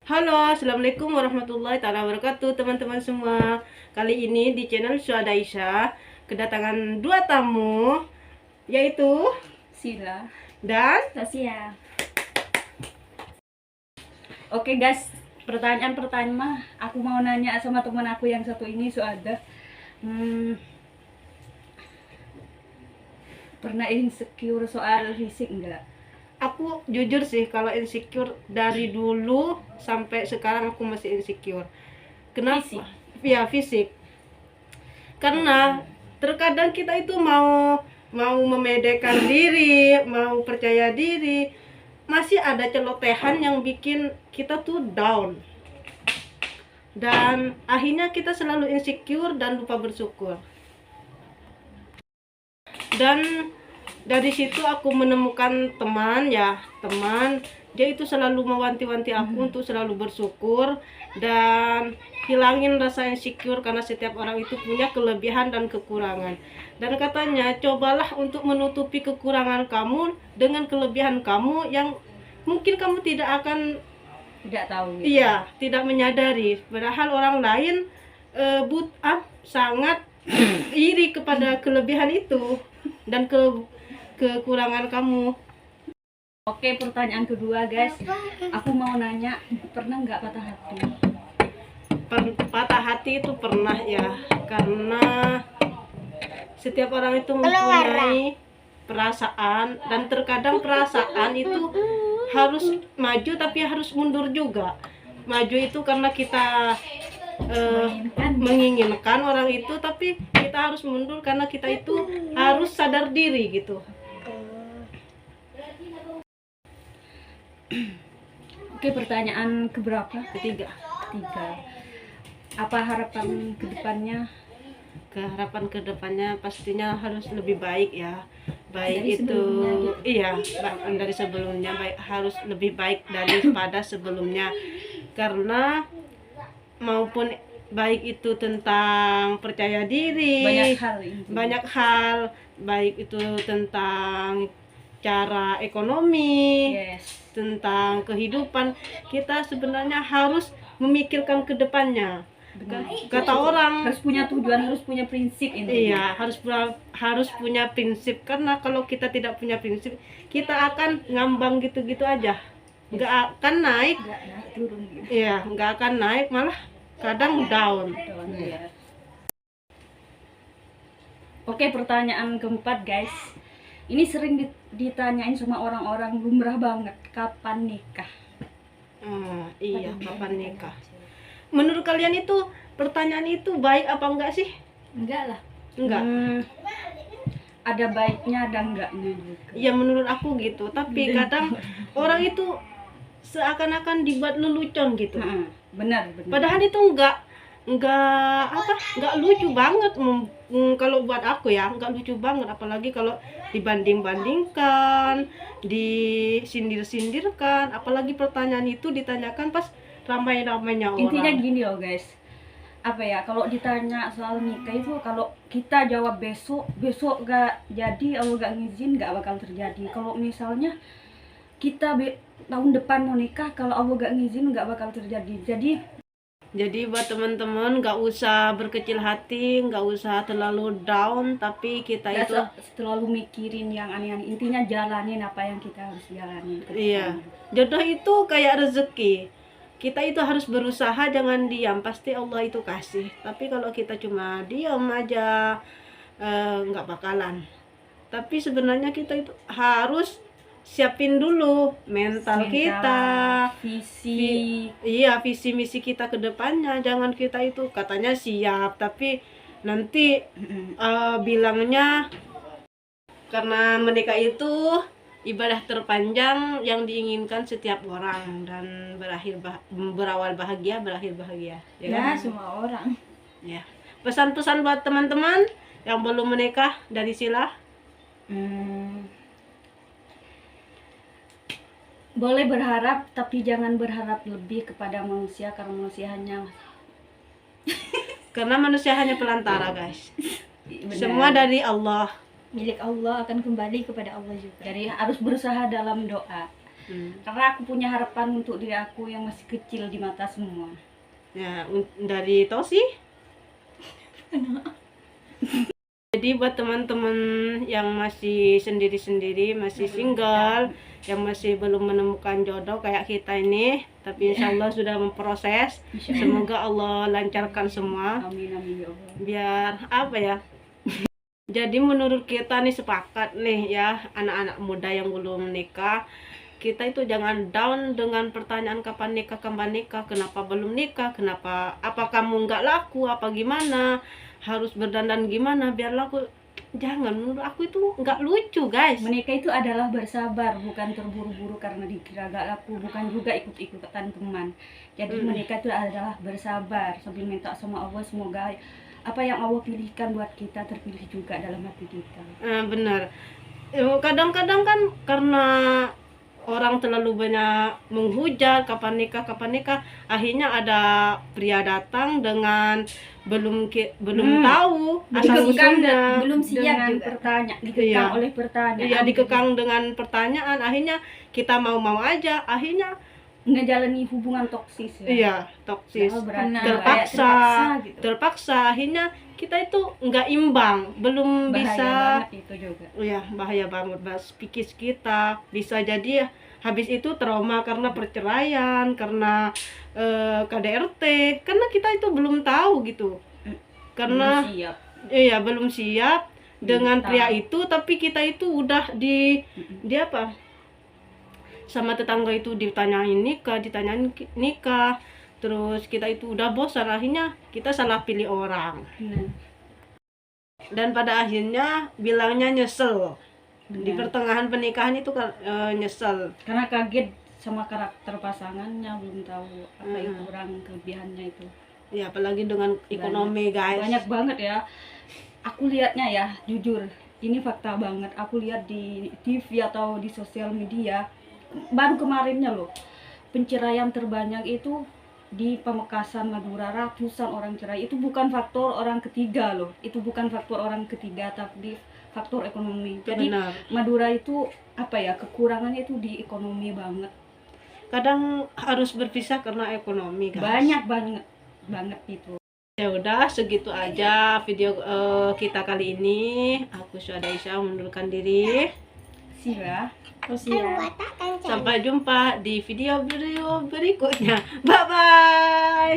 Halo, assalamualaikum warahmatullahi taala wabarakatuh, teman-teman semua. Kali ini di channel Suada Aisyah kedatangan dua tamu, yaitu Sila, dan Tasya. Oke guys, pertanyaan pertama aku mau nanya sama teman aku yang satu ini Suada. Pernah insecure soal fisik enggak? aku jujur sih kalau insecure dari dulu sampai sekarang aku masih insecure. Kenapa? Fisik? Ya, fisik. Karena terkadang kita itu mau memedekan diri, mau percaya diri, masih ada celotehan yang bikin kita tuh down. Dan akhirnya kita selalu insecure dan lupa bersyukur. Dan dari situ aku menemukan teman, dia itu selalu mewanti-wanti aku untuk selalu bersyukur dan hilangin rasa insecure, karena setiap orang itu punya kelebihan dan kekurangan. Dan katanya cobalah untuk menutupi kekurangan kamu dengan kelebihan kamu yang mungkin kamu tidak akan Tidak tahu gitu. tidak menyadari, padahal orang lain sangat iri kepada kelebihan itu dan kekurangan kamu. Oke, pertanyaan kedua guys. Aku mau nanya, pernah nggak patah hati? Patah hati itu pernah ya, karena setiap orang itu mempunyai perasaan, dan terkadang perasaan itu harus maju tapi harus mundur juga. Maju itu karena kita menginginkan orang itu, tapi kita harus mundur karena kita itu harus sadar diri gitu. Oke, pertanyaan keberapa? Ketiga, Apa harapan kedepannya? harapan kedepannya pastinya harus lebih baik ya, baik Dari itu sebelumnya. iya, bahkan dari sebelumnya harus lebih baik daripada sebelumnya, karena maupun baik itu tentang percaya diri, banyak hal, baik itu tentang cara ekonomi, tentang kehidupan, kita sebenarnya harus memikirkan ke depannya. Kata orang harus punya tujuan, harus punya prinsip ini. iya, harus punya prinsip, karena kalau kita tidak punya prinsip, kita akan ngambang gitu-gitu aja, nggak akan naik, turun gitu. iya, nggak akan naik, malah kadang down. Ya. Oke, pertanyaan keempat guys. Ini sering ditanyain sama orang-orang, lumrah banget, kapan nikah? Iya, kapan nikah? Menurut kalian itu pertanyaan itu baik apa enggak sih? Enggak lah. Enggak. Ada baiknya, ada enggaknya juga. Ya menurut aku gitu, tapi kadang orang itu seakan-akan dibuat lelucon gitu. Benar. Padahal itu enggak lucu banget. Kalau buat aku ya, enggak lucu banget, apalagi kalau dibanding-bandingkan, disindir-sindirkan, apalagi pertanyaan itu ditanyakan pas ramai-ramainya orang. Intinya gini loh guys, apa ya, kalau ditanya soal nikah itu, kalau kita jawab besok gak jadi, Allah gak ngizin, gak bakal terjadi. Kalau misalnya kita tahun depan mau nikah, kalau Allah gak ngizin gak bakal terjadi. Jadi buat teman-teman nggak usah berkecil hati, nggak usah terlalu down, tapi kita gak itu terlalu mikirin yang aneh-aneh. Intinya jalanin apa yang kita harus jalanin. Iya, jodoh itu kayak rezeki. Kita itu harus berusaha, jangan diam, pasti Allah itu kasih. Tapi kalau kita cuma diam aja, nggak bakalan. Tapi sebenarnya kita itu harus siapin dulu mental kita, visi misi kita ke depannya. Jangan kita itu katanya siap, tapi nanti bilangnya karena menikah itu ibadah terpanjang yang diinginkan setiap orang, dan berawal bahagia, berakhir bahagia. Ya kan? Semua orang. Ya. Pesan-pesan buat teman-teman yang belum menikah dari Sila. Boleh berharap, tapi jangan berharap lebih kepada manusia, karena manusia hanya pelantara guys. Benar. Semua dari Allah, milik Allah, akan kembali kepada Allah juga. Jadi harus berusaha dalam doa. Karena aku punya harapan untuk diri aku yang masih kecil di mata semua. Ya, dari Tosi. Jadi buat teman-teman yang masih sendiri-sendiri, masih single, yang masih belum menemukan jodoh kayak kita ini, tapi insya Allah sudah memproses. Semoga Allah lancarkan semua. Amin amin ya Allah. Biar apa ya? Jadi menurut kita nih sepakat nih ya, anak-anak muda yang belum menikah, kita itu jangan down dengan pertanyaan kapan nikah, kenapa belum nikah, kenapa, apa kamu nggak laku, apa gimana, harus berdandan gimana biar laku. Jangan, menurut aku itu nggak lucu guys. Menikah itu adalah bersabar, bukan terburu-buru karena dikira gak laku, bukan juga ikut-ikutan teman. Jadi menikah itu adalah bersabar sambil minta sama Allah, semoga apa yang Allah pilihkan buat kita terpilih juga dalam hati kita. Benar. Kadang-kadang kan karena orang terlalu banyak menghujat kapan nikah, akhirnya ada pria datang dengan belum tahu asal usulnya, belum siap dengan juga dikekang oleh pertanyaan. Iya, dikekang dengan pertanyaan, akhirnya kita mau aja, akhirnya ngejalani hubungan toksis ya. Iya, toksis, terpaksa, akhirnya kita itu nggak imbang, belum Bahaya bisa. banget itu juga. Iya, bahaya banget psikis kita, bisa jadi habis itu trauma karena perceraian, karena KDRT, karena kita itu belum tahu gitu, karena Belum siap. iya belum siap dengan Tahu. pria itu, tapi kita itu udah di apa, sama tetangga itu ditanyain nikah, terus kita itu udah bosan, akhirnya kita salah pilih orang. Dan pada akhirnya bilangnya nyesel. Di pertengahan pernikahan itu nyesel Karena kaget sama karakter pasangannya, belum tahu apa yang kurang kelebihannya itu. ya, apalagi dengan ekonomi guys. Banyak banget ya. Aku lihatnya ya, jujur, ini fakta banget. Aku lihat di TV atau di sosial media, baru kemarinnya loh, penceraian terbanyak itu di Pamekasan, Madura, ratusan orang cerai. Itu bukan faktor orang ketiga loh, itu bukan faktor orang ketiga, tapi faktor ekonomi. Jadi Benar. Madura itu apa ya, kekurangannya itu di ekonomi banget. Kadang harus berpisah karena ekonomi guys. Banyak banget itu. Ya udah, segitu aja video kita kali ini. Aku Syuhada Isya mengundurkan diri. Sila. Sampai jumpa di video berikutnya. Bye bye.